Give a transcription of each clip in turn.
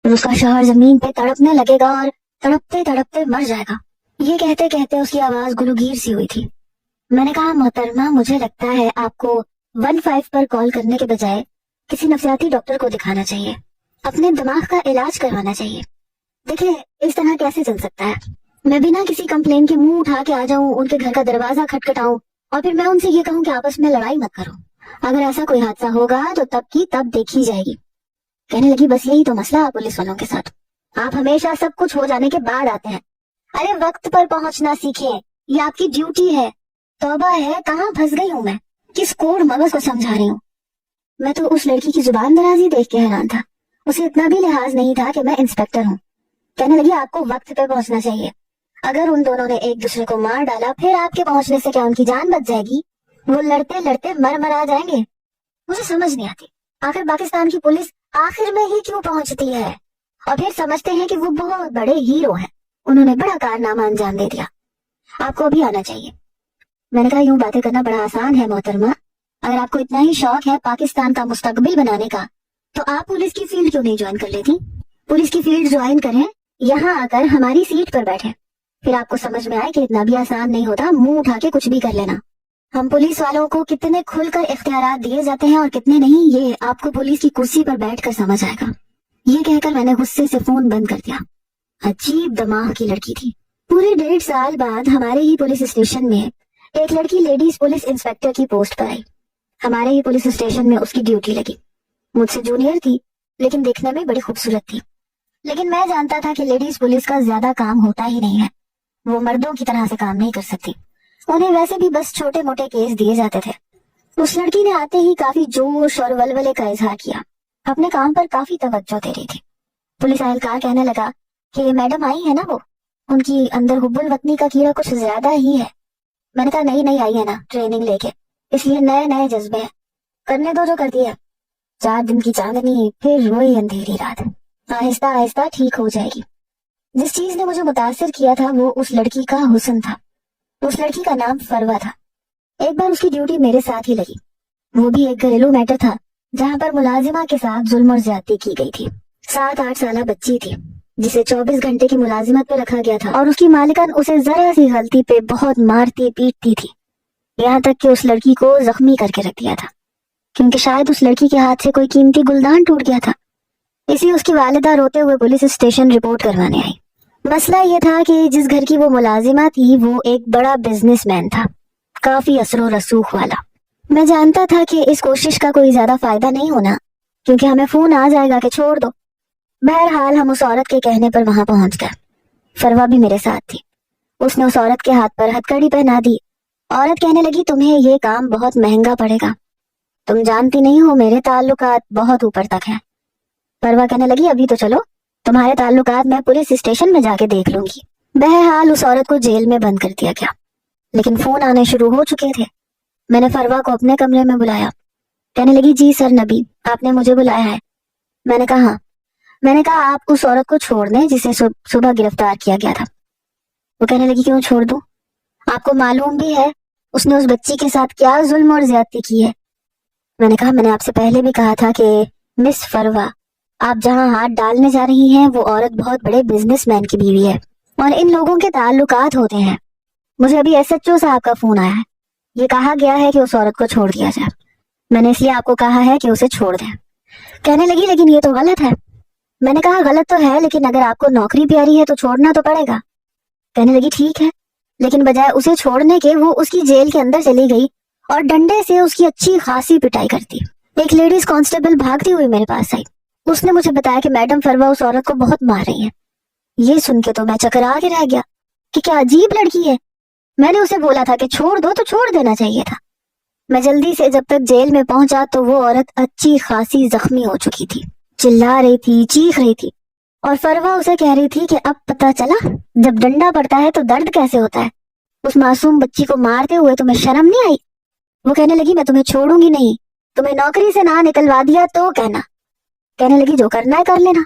اور اس کا شوہر زمین پہ تڑپنے لگے گا اور تڑپتے تڑپتے مر جائے گا۔ یہ کہتے کہتے اس کی آواز گلوگیر سی ہوئی تھی۔ میں نے کہا محترمہ مجھے لگتا ہے آپ کو 15 پر کال کرنے کے بجائے کسی نفسیاتی ڈاکٹر کو دکھانا چاہیے، اپنے دماغ کا علاج کروانا چاہیے۔ دیکھیں اس طرح کیسے چل سکتا ہے؟ میں بنا کسی کمپلین کے منہ اٹھا کے آ جاؤں، ان کے گھر کا دروازہ کھٹکھٹاؤں اور پھر میں ان سے یہ کہوں کہ آپس میں لڑائی مت کرو۔ اگر ایسا کوئی حادثہ ہوگا تو تب کی تب دیکھی جائے گی۔ کہنے لگی بس یہی تو مسئلہ ہے پولیس والوں کے ساتھ، آپ ہمیشہ سب کچھ ہو جانے کے بعد آتے ہیں۔ ارے وقت پر پہنچنا سیکھیں، یہ آپ کی ڈیوٹی ہے۔ توبہ ہے، کہاں پھنس گئی ہوں میں، کس کوڑ مغز کو سمجھا رہی ہوں۔ میں تو اس لڑکی کی زبان درازی دیکھ کے حیران تھا، اسے اتنا بھی لحاظ نہیں تھا کہ میں انسپیکٹر ہوں۔ کہنے لگی آپ کو وقت پہ پہنچنا چاہیے، اگر ان دونوں نے ایک دوسرے کو مار ڈالا پھر آپ کے پہنچنے سے کیا ان کی جان بچ جائے گی؟ وہ لڑتے لڑتے مر آ جائیں گے۔ مجھے سمجھ نہیں آتی آخر پاکستان کی پولیس آخر میں ہی کیوں پہنچتی ہے، اور پھر سمجھتے ہیں کہ وہ بہت بڑے ہیرو ہیں، انہوں نے بڑا کارنامہ انجام دے دیا، آپ کو بھی آنا چاہیے۔ میں نے کہا یوں باتیں کرنا بڑا آسان ہے محترمہ، اگر آپ کو اتنا ہی شوق ہے پاکستان کا مستقبل بنانے کا تو آپ پولیس کی فیلڈ کیوں نہیں جوائن کر لیتی؟ پولیس کی فیلڈ جوائن کریں، یہاں آ کر ہماری سیٹ پر بیٹھیں، پھر آپ کو سمجھ میں آئے کہ اتنا بھی آسان نہیں ہوتا منہ اٹھا کے کچھ بھی کر لینا۔ ہم پولیس والوں کو کتنے کھل کر اختیارات دیے جاتے ہیں اور کتنے نہیں، یہ آپ کو پولیس کی کرسی پر بیٹھ کر سمجھ آئے گا۔ یہ کہہ کر میں نے غصے سے فون بند کر دیا۔ عجیب دماغ کی لڑکی تھی۔ پورے 1.5 سال بعد ہمارے ہی پولیس اسٹیشن میں ایک لڑکی لیڈیز پولیس انسپیکٹر کی پوسٹ پر آئی۔ ہمارے ہی پولیس اسٹیشن میں اس کی ڈیوٹی لگی۔ مجھ سے جونیئر تھی لیکن دیکھنے میں بڑی خوبصورت تھی، لیکن میں جانتا تھا کہ لیڈیز پولیس کا زیادہ کام ہوتا ہی نہیں ہے، وہ مردوں کی طرح سے کام نہیں کر سکتی، انہیں ویسے بھی بس چھوٹے موٹے کیس دیے جاتے تھے۔ اس لڑکی نے آتے ہی کافی جوش اور ولولے کا اظہار کیا، اپنے کام پر کافی توجہ دے رہی تھی۔ پولیس اہلکار کہنے لگا کہ میڈم آئی ہے نا، وہ ان کی اندر حب الوطنی کا کیڑا کچھ زیادہ ہی ہے۔ میں نے کہا نہیں آئی ہے نا ٹریننگ لے کے، اس لیے نئے جذبے ہیں، کرنے دو جو کر دیا۔ 4 دن کی چاندنی پھر وہی اندھیری رات، آہستہ آہستہ ٹھیک ہو جائے گی۔ جس چیز نے مجھے متاثر کیا تھا وہ اس لڑکی کا حسن تھا۔ اس لڑکی کا نام فروا تھا۔ ایک بار اس کی ڈیوٹی میرے ساتھ ہی لگی، وہ بھی ایک گھریلو میٹر تھا جہاں پر ملازمہ کے ساتھ ظلم اور زیادتی کی گئی تھی۔ 7-8 سالہ بچی تھی جسے 24 گھنٹے کی ملازمت پہ رکھا گیا تھا، اور اس کی مالکن اسے ذرا سی غلطی پہ بہت مارتی پیٹتی تھی، یہاں تک کہ اس لڑکی کو زخمی کر کے رکھ دیا تھا، کیونکہ شاید اس لڑکی کے ہاتھ سے کوئی قیمتی گلدان ٹوٹ گیا تھا۔ اسی اس کی والدہ روتے ہوئے پولیس اسٹیشن رپورٹ کروانے آئی۔ مسئلہ یہ تھا کہ جس گھر کی وہ ملازمہ تھی وہ ایک بڑا بزنس مین تھا، کافی اثر و رسوخ والا۔ میں جانتا تھا کہ اس کوشش کا کوئی زیادہ فائدہ نہیں ہونا، کیونکہ ہمیں فون آ جائے گا کہ چھوڑ دو۔ بہرحال ہم اس عورت کے کہنے پر وہاں پہنچ گئے۔ فروا بھی میرے ساتھ تھی۔ اس نے اس عورت کے ہاتھ پر ہتھکڑی پہنا دی۔ عورت کہنے لگی تمہیں یہ کام بہت مہنگا پڑے گا، تم جانتی نہیں ہو میرے تعلقات بہت اوپر تک ہیں۔ فروا کہنے لگی ابھی تو چلو، تمہارے تعلقات میں پولیس اسٹیشن میں جا کے دیکھ لوں گی۔ بہرحال اس عورت کو جیل میں بند کر دیا گیا، لیکن فون آنے شروع ہو چکے تھے۔ میں نے فروا کو اپنے کمرے میں بلایا۔ کہنے لگی جی سر نبی، آپ نے مجھے بلایا ہے۔ میں نے کہا ہاں۔ میں نے کہا آپ اس عورت کو چھوڑ دیں جسے صبح گرفتار کیا گیا تھا۔ وہ کہنے لگی کیوں چھوڑ دوں؟ آپ کو معلوم بھی ہے اس نے اس بچی کے ساتھ کیا ظلم اور زیادتی کی ہے۔ میں نے کہا میں نے آپ سے پہلے بھی کہا تھا کہ مس فروا، آپ جہاں ہاتھ ڈالنے جا رہی ہیں وہ عورت بہت بڑے بزنس مین کی بیوی ہے اور ان لوگوں کے تعلقات ہوتے ہیں۔ مجھے ابھی SHO صاحب کا فون آیا ہے، یہ کہا گیا ہے کہ اس عورت کو چھوڑ دیا جائے، میں نے اس لیے آپ کو کہا ہے کہ اسے چھوڑ دیں۔ کہنے لگی لیکن یہ تو غلط ہے۔ میں نے کہا غلط تو ہے لیکن اگر آپ کو نوکری پیاری ہے تو چھوڑنا تو پڑے گا۔ کہنے لگی ٹھیک ہے، لیکن بجائے اسے چھوڑنے کے وہ اس کی جیل کے اندر چلی گئی اور ڈنڈے سے اس کی اچھی خاصی پٹائی کرتی۔ ایک لیڈیز کانسٹیبل بھاگتی ہوئی میرے پاس آئی، اس نے مجھے بتایا کہ میڈم فروا اس عورت کو بہت مار رہی ہے۔ یہ سن کے تو میں چکرا کے رہ گیا کہ کیا عجیب لڑکی ہے۔ میں نے اسے بولا تھا کہ چھوڑ دو تو چھوڑ دینا چاہیے تھا۔ میں جلدی سے جب تک جیل میں پہنچا تو وہ عورت اچھی خاصی زخمی ہو چکی تھی، چلا رہی تھی، چیخ رہی تھی، اور فروا اسے کہہ رہی تھی کہ اب پتہ چلا جب ڈنڈا پڑتا ہے تو درد کیسے ہوتا ہے، اس معصوم بچی کو مارتے ہوئے تمہیں شرم نہیں آئی؟ وہ کہنے لگی میں تمہیں چھوڑوں گی نہیں، تمہیں نوکری سے نہ نکلوا دیا تو کہنا۔ کہنے لگی جو کرنا ہے کر لینا،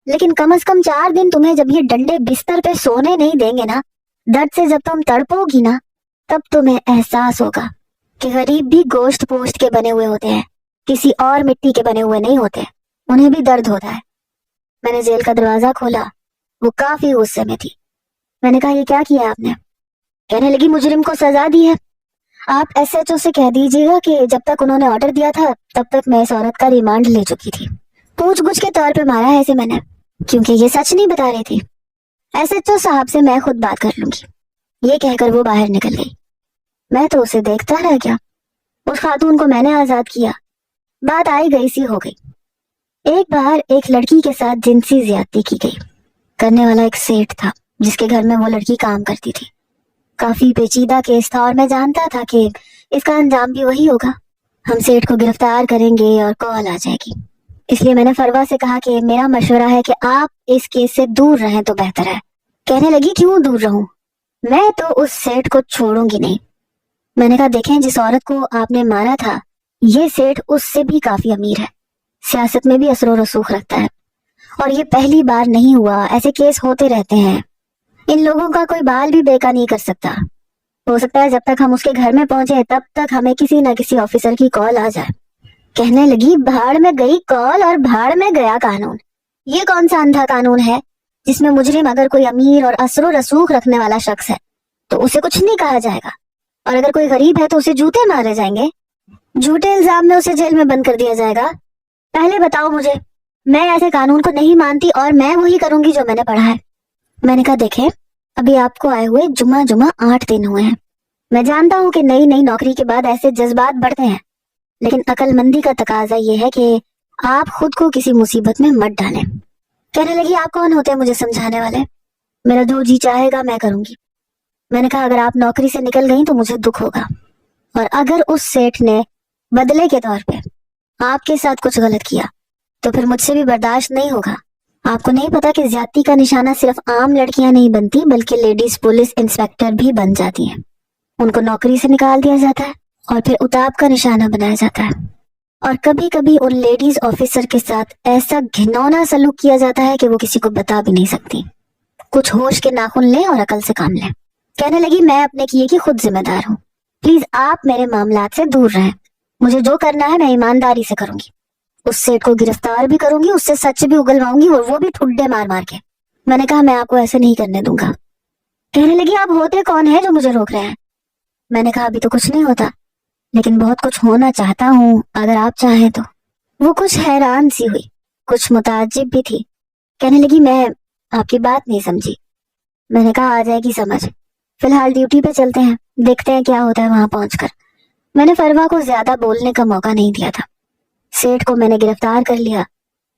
لیکن کم از کم 4 دن تمہیں جب یہ ڈنڈے بستر پہ سونے نہیں دیں گے نا، درد سے جب تم تڑپو گی نا، تب تمہیں احساس ہوگا کہ غریب بھی گوشت پوشت کے بنے ہوئے ہوتے ہیں، کسی اور مٹی کے بنے ہوئے نہیں ہوتے، انہیں بھی درد ہوتا ہے۔ میں نے جیل کا دروازہ کھولا. وہ کافی غصے میں تھی. میں نے کہا یہ کیا کیا آپ نے؟ کہنے لگی مجرم کو سزا دی ہے. آپ ایس ایچ او سے کہہ دیجیے گا کہ جب تک انہوں نے آرڈر دیا تھا تب تک میں اس عورت کا ریمانڈ لے چکی تھی. پوچھ گچھ کے طور پہ مارا ہے اسے میں نے, کیونکہ یہ سچ نہیں بتا رہی تھی. ایس ایچ او صاحب سے میں خود بات کر لوں گی. یہ کہہ کر وہ باہر نکل گئی. میں تو اسے دیکھتا رہ گیا. اس خاتون کو میں نے آزاد کیا. بات آئی گئی سی ہو گئی. ایک بار ایک لڑکی کے ساتھ جنسی زیادتی کی گئی. کرنے والا ایک سیٹ تھا جس کے گھر میں وہ لڑکی کام کرتی تھی. کافی پیچیدہ کیس تھا اور میں جانتا تھا کہ اس کا انجام بھی وہی ہوگا. ہم سیٹ کو گرفتار کریں گے اور کال آ جائے گی. اس لیے میں نے فروا سے کہا کہ میرا مشورہ ہے کہ آپ اس کیس سے دور رہیں تو بہتر ہے. کہنے لگی کیوں دور رہوں؟ میں تو اس سیٹ کو چھوڑوں گی نہیں. میں نے کہا دیکھیں جس عورت کو آپ نے مارا تھا یہ سیٹ اس سے بھی کافی امیر ہے, سیاست میں بھی اثر و رسوخ رکھتا ہے, اور یہ پہلی بار نہیں ہوا, ایسے کیس ہوتے رہتے ہیں. ان لوگوں کا کوئی بال بھی بیکا نہیں کر سکتا. ہو سکتا ہے جب تک ہم اس کے گھر میں پہنچے تب تک ہمیں کسی نہ کسی آفیسر کی کال آ جائے. کہنے لگی بھاڑ میں گئی کال اور بھاڑ میں گیا قانون. یہ کون سا اندھا قانون ہے جس میں مجرم اگر کوئی امیر اور اثر و رسوخ رکھنے والا شخص ہے تو اسے کچھ نہیں کہا جائے گا, اور اگر کوئی غریب ہے تو اسے جوتے مارے جائیں گے, جھوٹے الزام میں اسے جیل میں بند کر دیا جائے گا. پہلے بتاؤ مجھے, میں ایسے قانون کو نہیں مانتی اور میں وہی کروں گی جو میں نے پڑھا ہے. میں نے کہا دیکھیں ابھی آپ کو آئے ہوئے جمعہ 8 دن ہوئے ہیں. میں جانتا ہوں کہ نئی نوکری کے بعد ایسے جذبات بڑھتے ہیں, لیکن عقل مندی کا تقاضا یہ ہے کہ آپ خود کو کسی مصیبت میں مت ڈالیں. کہنے لگی آپ کون ہوتے ہیں مجھے سمجھانے والے؟ میرا جو جی چاہے گا میں کروں گی. میں نے کہا اگر آپ نوکری سے نکل گئیں تو مجھے دکھ ہوگا, اور اگر اس سیٹ نے بدلے کے طور پہ آپ کے ساتھ کچھ غلط کیا تو پھر مجھ سے بھی برداشت نہیں ہوگا. آپ کو نہیں پتا کہ زیادتی کا نشانہ صرف عام لڑکیاں نہیں بنتی بلکہ لیڈیز پولیس انسپیکٹر بھی بن جاتی ہیں. ان کو نوکری سے نکال دیا جاتا ہے اور پھر اتاب کا نشانہ بنایا جاتا ہے, اور کبھی کبھی ان لیڈیز آفیسر کے ساتھ ایسا گھنونا سلوک کیا جاتا ہے کہ وہ کسی کو بتا بھی نہیں سکتی. کچھ ہوش کے ناخن لیں اور عقل سے کام لیں. کہنے لگی میں اپنے کیے کی خود ذمہ دار ہوں, پلیز آپ میرے معاملات سے دور رہیں. مجھے جو کرنا ہے میں ایمانداری سے کروں گی. اس سیٹ کو گرفتار بھی کروں گی, اس سے سچ بھی اگلواؤں گی, اور وہ بھی ٹھڈے مار مار کے. میں نے کہا میں آپ کو ایسے نہیں کرنے دوں گا. کہنے لگی آپ ہوتے کون ہیں جو مجھے روک رہے ہیں؟ میں نے کہا ابھی تو کچھ نہیں ہوتا, لیکن بہت کچھ ہونا چاہتا ہوں اگر آپ چاہیں تو. وہ کچھ حیران سی ہوئی, کچھ متعجب بھی تھی. کہنے لگی میں آپ کی بات نہیں سمجھی. میں نے کہا آ جائے گی سمجھ, فی الحال ڈیوٹی پہ چلتے ہیں, دیکھتے ہیں کیا ہوتا ہے وہاں پہنچ کر. میں نے فروا کو زیادہ بولنے کا موقع نہیں دیا تھا. سیٹ کو میں نے گرفتار کر لیا,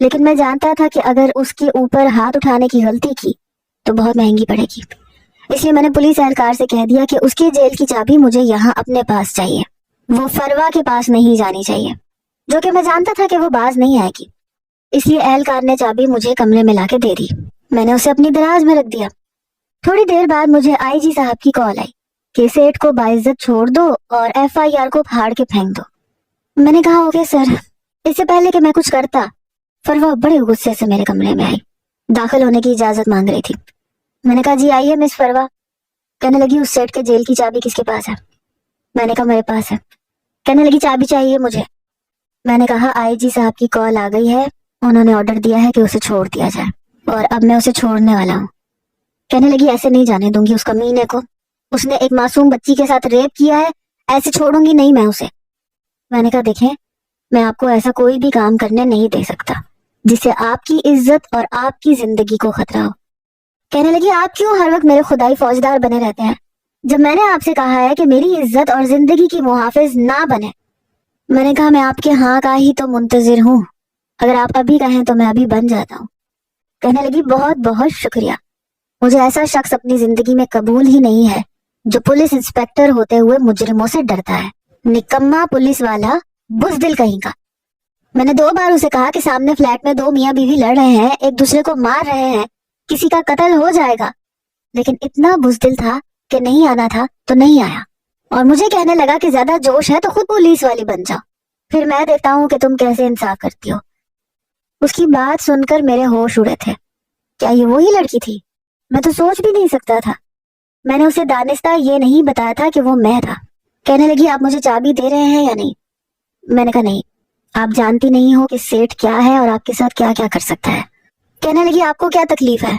لیکن میں جانتا تھا کہ اگر اس کے اوپر ہاتھ اٹھانے کی غلطی کی تو بہت مہنگی پڑے گی. اس لیے میں نے پولیس اہلکار سے کہہ دیا کہ اس کی جیل کی چابی مجھے یہاں اپنے پاس چاہیے, وہ فروا کے پاس نہیں جانی چاہیے, جو کہ میں جانتا تھا کہ وہ باز نہیں آئے گی. اس لیے اہلکار نے چابی مجھے کمرے میں لا کے دے دی. میں نے اسے اپنی دراز میں رکھ دیا. تھوڑی دیر بعد مجھے آئی جی صاحب کی کال آئی کہ سیٹ کو باعزت چھوڑ دو اور ایف آئی آر کو پھاڑ کے پھینک دو. میں نے کہا اوکے سر. اس سے پہلے کہ میں کچھ کرتا فروا بڑے غصے سے میرے کمرے میں آئی, داخل ہونے کی اجازت مانگ رہی تھی. میں نے کہا جی آئیے مس فروا. کہنے لگی اس سیٹ کے جیل کی چابی کس کے پاس ہے؟ میں نے کہا میرے پاس ہے. کہنے لگی چابی چاہیے مجھے. میں نے کہا آئی جی صاحب کی کال آ گئی ہے, انہوں نے آرڈر دیا ہے کہ اسے چھوڑ دیا جائے, اور اب میں اسے چھوڑنے والا ہوں. کہنے لگی ایسے نہیں جانے دوں گی اس کمینے کو, اس نے ایک معصوم بچی کے ساتھ ریپ کیا ہے, ایسے چھوڑوں گی نہیں میں اسے. میں نے کہا دیکھیں میں آپ کو ایسا کوئی بھی کام کرنے نہیں دے سکتا جس سے آپ کی عزت اور آپ کی زندگی کو خطرہ ہو. کہنے لگی آپ کیوں ہر وقت میرے خدائی فوجدار بنے رہتے ہیں جب میں نے آپ سے کہا ہے کہ میری عزت اور زندگی کی محافظ نہ بنے. میں نے کہا میں آپ کے ہاں کا ہی تو منتظر ہوں, اگر آپ ابھی کہیں تو میں ابھی بن جاتا ہوں. کہنے لگی بہت بہت شکریہ, مجھے ایسا شخص اپنی زندگی میں قبول ہی نہیں ہے جو پولیس انسپیکٹر ہوتے ہوئے مجرموں سے ڈرتا ہے. نکما پولیس والا, بزدل کہیں کا. میں نے 2 بار اسے کہا کہ سامنے فلیٹ میں 2 میاں بیوی لڑ رہے ہیں, ایک دوسرے کو مار رہے ہیں, کسی کا قتل ہو جائے گا, لیکن اتنا بزدل تھا کہ نہیں آنا تھا تو نہیں آیا, اور مجھے کہنے لگا کہ زیادہ جوش ہے تو خود پولیس والی بن جاؤ, پھر میں دیکھتا ہوں کہ تم کیسے انصاف کرتی ہو. اس کی بات سن کر میرے ہوش اڑے تھے. کیا یہ وہی لڑکی تھی؟ میں تو سوچ بھی نہیں سکتا تھا. میں نے اسے دانستہ یہ نہیں بتایا تھا کہ وہ میں تھا. کہنے لگی آپ مجھے چابی دے رہے ہیں یا نہیں؟ میں نے کہا نہیں, آپ جانتی نہیں ہو کہ سیٹ کیا ہے اور آپ کے ساتھ کیا کیا کر سکتا ہے. کہنے لگی آپ کو کیا تکلیف ہے،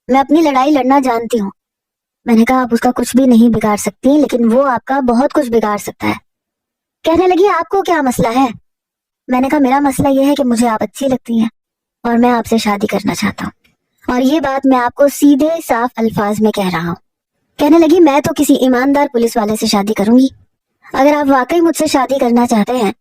میں اپنی لڑائی لڑنا جانتی ہوں۔ میں نے کہا آپ اس کا کچھ بھی نہیں بگاڑ سکتی، لیکن وہ آپ کا بہت کچھ بگاڑ سکتا ہے۔ کہنے لگی آپ کو کیا مسئلہ ہے؟ میں نے کہا میرا مسئلہ یہ ہے کہ مجھے آپ اچھی لگتی ہیں اور میں آپ سے شادی کرنا چاہتا ہوں، اور یہ بات میں آپ کو سیدھے صاف الفاظ میں کہہ رہا ہوں۔ کہنے لگی میں تو کسی ایماندار پولیس والے سے شادی کروں گی۔ اگر آپ واقعی مجھ سے شادی کرنا چاہتے ہیں